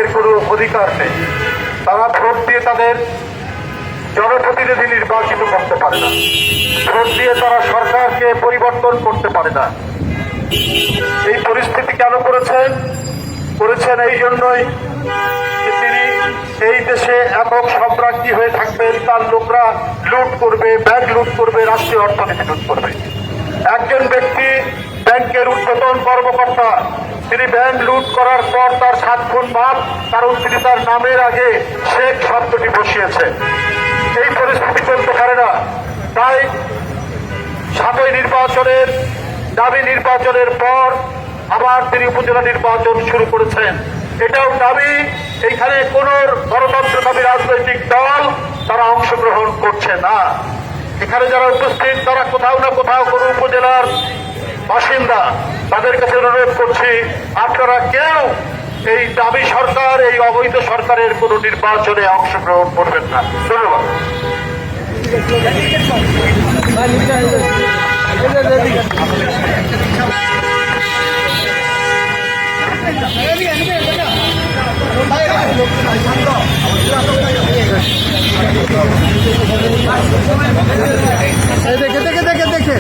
তাদের কোনো অধিকার নেই। তারা ভোট দিয়ে তাদের জনপ্রতিনিধি নির্বাচিত করতে পারে না, ভোট দিয়ে তারা সরকারকে পরিবর্তন করতে পারে না। এই পরিস্থিতি কেন করেছেন এই জন্যই যে তিনি এই দেশে একক সম্রাজ্ঞী হয়ে থাকবেন, তার লোকরা লুট করবে, ব্যাংক লুট করবে, রাষ্ট্রীয় অর্থনীতি লুট করবে। একজন ব্যক্তি ব্যাংকের ঊর্ধ্বতন কর্মকর্তা, তিনি ব্যাংক লুট করার পর তার 7 গুণ মাপ, কারণ তিনি তার নামের আগে শেখ শব্দটি বসিয়েছে। এই পরিস্থিতি চলতে পারে না। তাই 7ই নির্বাচনের দাবি নির্বাচনের পর আবার তিনি উপজেলা নির্বাচন শুরু করেছেন। এটাও দাবি, এইখানে কোন গণতন্ত্রকামী রাজনৈতিক দল তারা অংশগ্রহণ করছে না। এখানে যারা উপস্থিত তারা কোথাও না কোথাও কোন উপজেলার বাসিন্দা। তাদের কাছে অনুরোধ করছি, আপনারা কেউ এই দাবি সরকার, এই অবৈধ সরকারের কোন নির্বাচনে অংশগ্রহণ করবেন না। ধন্যবাদ। দেখে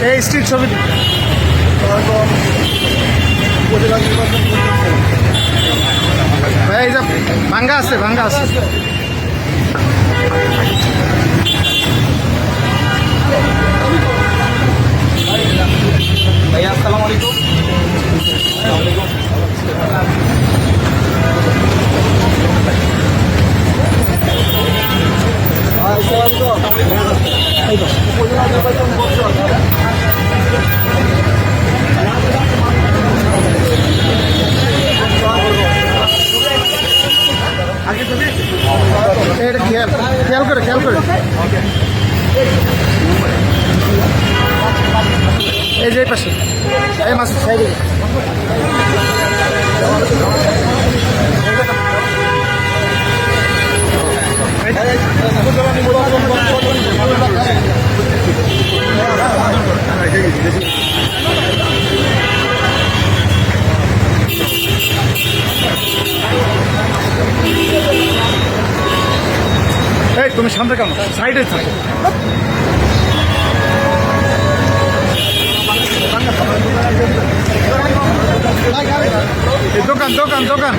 এই স্ট্রিট ছবি ভাই, এই যে ভাঙ্গা আছে। ভাইয়া আসসালামু আলাইকুম। খেয়াল করে এই যে পাশে এই মাছ সাইডে এই তুমি সামনে কেন সাইডে থাকো। দোকান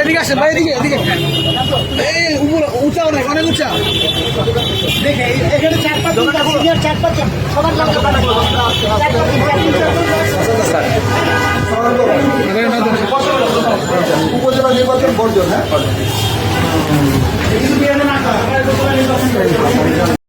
এদিকে আসেন ভাই, এদিকে এই উপর উঁচা অনেক উঁচা। দেখে এখানে 4-5 সবার উপজেলা নির্বাচন বর্জন। হ্যাঁ